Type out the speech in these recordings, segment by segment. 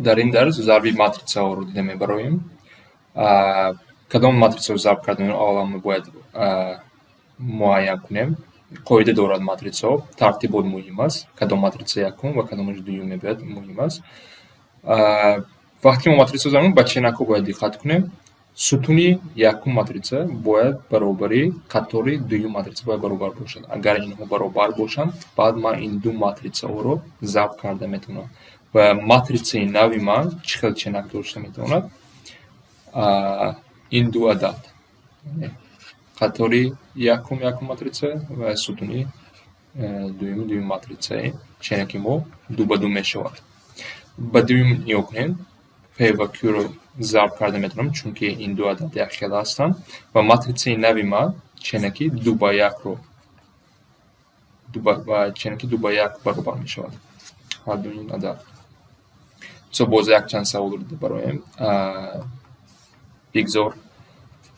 در این درس ضربی матрицаро رو دیده میبریم. کدام матрицаро ضرب کردن اول ما باید معین کنیم. قاعده دارد матрицао، ترتیب مهم است. کدام матрица یکم و کدامش دوم میباید مهم است. وقتی ما матрицаро ضرب با چنکو باید دقت کنیم. ستون یکم матрица باید برابری قطاری دوم матрица باید برابر باشد. اگر اینها برابر باشند بعد من این دو матрицао رو ضرب کرده میتونم. و матрицаи نوی من چقدر چنک داشته میتواند این دو عدد قطاری یکم матрица و ستونی دوم матрица چنکی ما دو به دو میشود. با دوم نیا کنیم P و Q رو ضرب کرده میتونم چون که این دو عدد یک خیلی هستند و матрицаи نوی من چنکی دو با یک رو چنکی دو با یک برابر میشود. هر دو این عدد باز یک چند سوال رو برایم. بگذار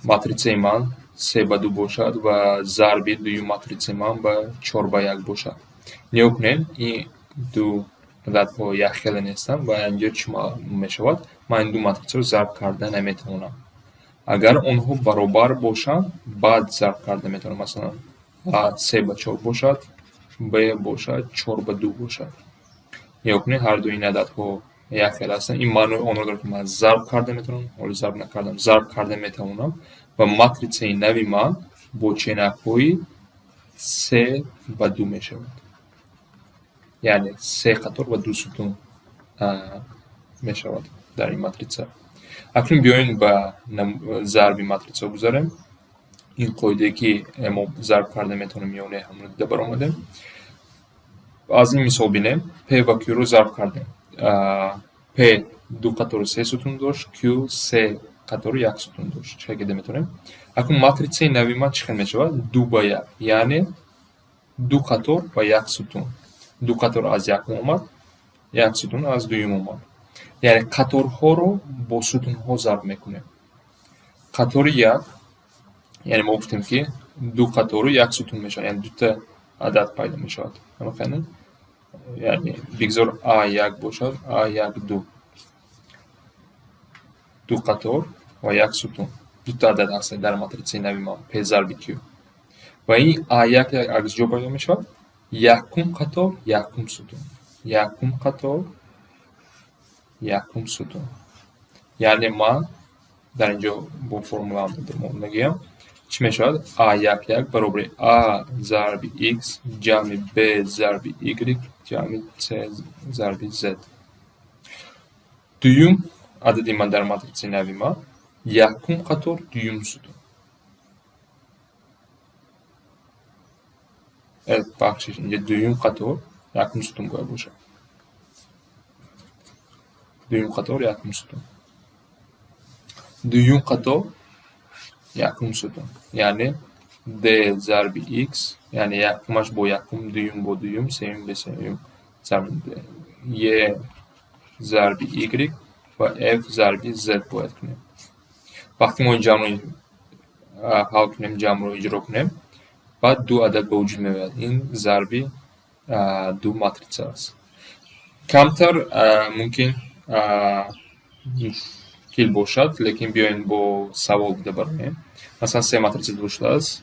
матрицаи من 3 به 2 باشد و ضرب دوم матрицаи من به 4 به 1 باشد. نیا کنیم این دو عددها یک خیلی نیستند و اینجا چی میشود؟ من این دو матрицаро ضرب کرده نمیتوانم. اگر آنها برابر باشند بعد ضرب کرده میتونم. مثلا 3 به 4 باشد، B باشد 4 به 2 باشد. نیا کنید هر دو این عددها یک خیلی هستند. این معنی آن را دارد که من ضرب کرده میتونم ولی ضرب نکردم. ضرب کرده میتوانم و матрицаи نوی من با چنک‌های 3 به 2 میشود. یعنی 3 قطار و 2 ستون میشود در این матрица. اکنون بیاین به ضرب матрицаو بگذاریم. این قاعده که ما ضرب کرده میتونیم میونه هم رو دیده برآمدیم. از این مثال بینیم P و Q رو ضرب کردیم. P 2 قطار و 3 ستون داشت، Q 3 قطار و 1 ستون داشت. چه دیده میتونیم؟ اکنون матрицаи نوی من چقدر میشود؟ 2 به 1 یعنی 2 قطار و 1 ستون. 2 قطار از یک اومد، 1 ستون از دوم اومد. یعنی قطارها رو با ستونها ضرب میکنیم. قطار 1 یعنی ما گفتیم که 2 قطار و 1 ستون میشه، یعنی 2 تا عدد پیدا میشود. همین یعنی بگذار A1 باشد، A1 2 قطار و 1 ستون 2 تا عدد هست در матрицаи نوی ما P ضرب Q. و این A1 از جا پیدا میشود یکم قطار یکم ستون، یکم قطار یکم ستون. یعنی من در اینجا با فرمولا هم میگم چی میشود؟ A1 برابر A ضرب X جمع B ضرب Y جمع C ضرب Z. دوم عددی من در матрицаи نوی ما یکم قطار دوم ستون. بخشش اینجا دوم قطار یکم ستون باید باشه. دوم قطار یکم ستون. دوم قطار یکم ستون یعنی D ضرب X یعنی یکمش با یکم، دوم با دوم، سوم به سوم ضرب Y ضرب Y و F ضرب Z باید کنیم. وقتی ما این جمع رو حل کنیم، جمع رو اجرا کنیم، بعد دو عدد به وجود میاد. این ضرب دو матрицаи است. کمتر ممکن مشکل باشد، لیکن بیاین با سوال دیده بریم. مثلا 3 матрицаи داشته است،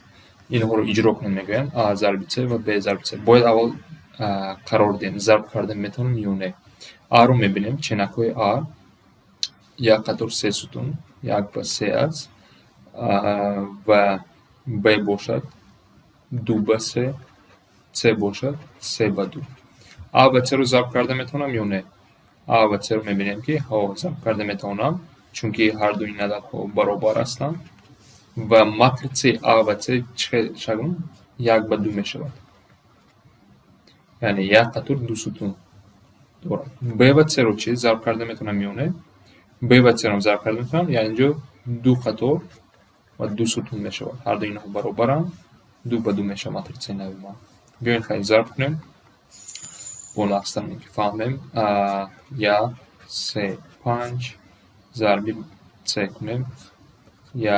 اینها رو اجرا کنیم. میگویم A ضرب C و B ضرب C. باید اول قرار دیم ضرب کردن میتونیم یا نه. A رو میبینیم چنکای A یک قطار 3 ستون 1 به 3 است و B باشد 2 به 3، C باشد 3 به 2. A و C رو ضرب کرده میتونم یا نه؟ A و C رو میبینیم که ضرب کرده میتونم چون که هر دو این عددها برابر هستند و матрицаи A و C چگونه 1 به 2 میشود. یعنی یک قطار 2 ستون دارد. B و C رو چی ضرب کرده میتونم یا نه؟ B و C رو ضرب کرده میتونم یعنی اینجا 2 قطار و 2 ستون میشود. هر دو اینها برابرند، 2 به 2 میشه матрицаи نوی ما. بیاین خیلی ضرب کنیم. با نقصتن که فهمیم 1 3 5 ضرب C کنیم 1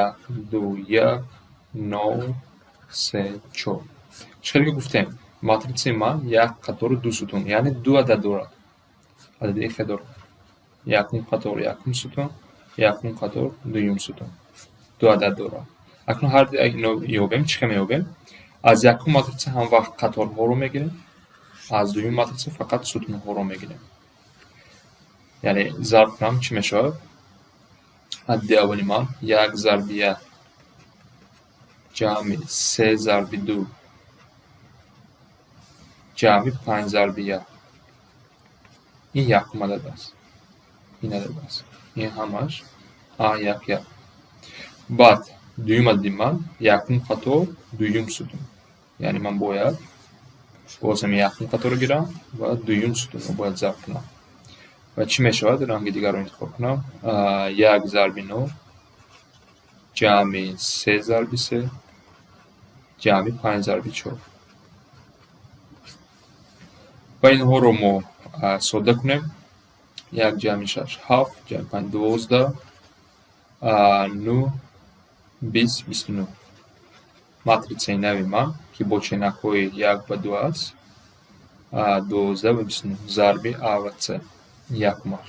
2 1 9 3 4. چطوری که گفتیم матрицаи من یک قطار 2 ستون یعنی 2 عدد دارد. عدد F دارد. якум қатор якум сутун, якум қатор дуюм сутун. ду адад дорад. акнун ҳар инро ёбем чӣ ка меёбем? аз якум матрица ҳамвақт қаторҳоро мегирем, аз дуюм матрица фақат сутунҳоро мегирем. яъне зарб кунам чӣ мешавад? адди аввали ман 1 зарби 1 ҷамъи 3 зарби 2 ҷамъи 5 зарби 1. ин якум адад аст. ин адад аст. ин ҳамаш А1. баъд дуюм адади ман якум қатор дуюм сутун. яъне ман бояд боз ҳам якум қаторро гирам ва дуюм сутунро бояд зарб кунам. ва чӣ мешавад? ранги дигарро интихоб кунам. 1 зарби 9 ҷамъи 3 зарби 3 ҷамъи 5 зарби 4. ва инҳоро мо содда кунем. 1 ҷамъи 6 7 ҷамъи 5 12 9 20 29. матрицаи нави ман ки бо ченакҳои 1 ва 2 аст 12 ва 29 зарби А ва С. якумаш.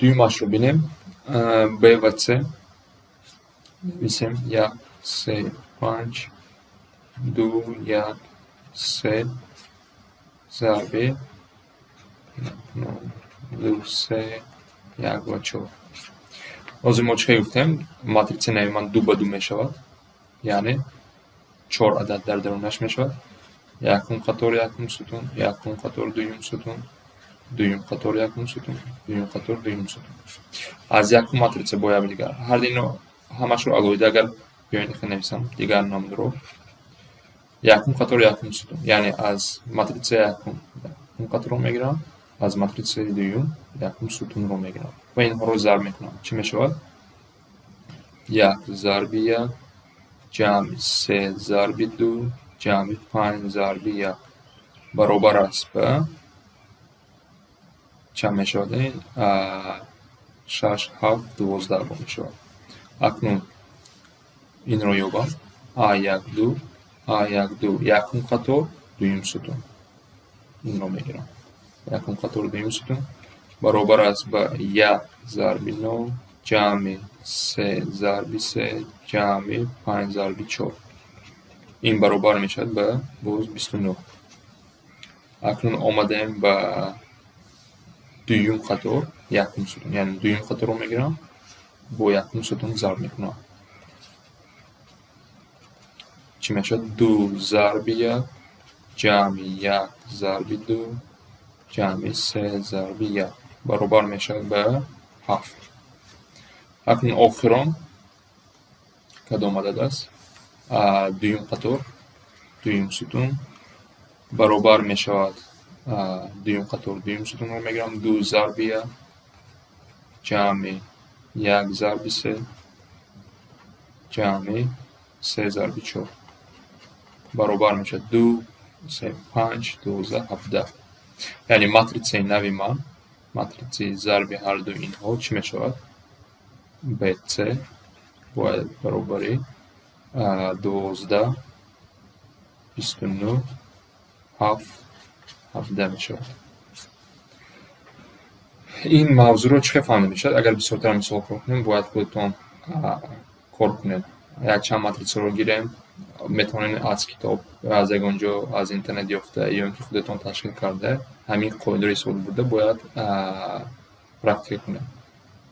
дуюмашро бинем. Б ва С нависем 1 3 5 2 1 3 зарби 2 3 1 ва 4. ҳозир мо чӣ гуфтем? матрицаи нави ман ду ба ду мешавад. яъне 4 адад дар дарунаш мешавад. якум қатор якум сутун, якум қатор дуюм сутун, дуюм қатор якум сутун, дуюм қатор дуюм сутун. аз якум матрица бо як дигар. ҳаринро ҳамашро алоҳида агар биёин нависам дигар номро. якум қатор якум сутун. яъне аз матрицаи якум якум қаторро мегирам, аз матрицаи дуюм якум сутунро мегирам. ва инҳоро зарб мекунам. чӣ мешавад? 1 зарби 1 ҷамъи 3 зарби 2 ҷамъи 5 зарби 1 баробар аст ба чанд мешавад? 6 7 12 мешавад. акнун инро ёбам. А1 2 А1 2 якум қатор дуюм сутун. инро мегирам. якум қатор дуюм сутун баробар аст ба 1 зарби 9 ҷамъи 3 зарби 3 ҷамъи 5 зарби 4. ин баробар мешавад ба боз 29. акнун омадаем ба дуюм қатор якум сутун. яъне дуюм қаторро мегирам, бо якум сутун зарб мекунам. чӣ мешавад? 2 зарби 1 ҷамъи 1 зарби 2 ҷамъи 3 зарби 1 баробар мешавад ба 7. акнун охирон кадом адад аст? дуюм қатор дуюм сутун баробар мешавад дуюм қатор дуюм сутунро мегирам. 2 зарби 1 ҷамъи 1 зарби 3 ҷамъи 3 зарби 4 баробар мешавад 2 3 5 12 17. яъне матрицаи нави ман, матрицаи зарби ҳарду инҳо чӣ мешавад? БЦ бояд баробари 12 29 7 17 мешавад. ин мавзӯъро чӣ ка фаҳмида мешавад? агар бисёртар мисол кор кунем, бояд худтон кор кунед. якчанд матрицаро гирем, метавонед аз китоб, аз ягонҷо, аз интернет ёфта ё ин ки худатон ташкил карда ҳамин қоидаро исофода бурда бояд практика кунед.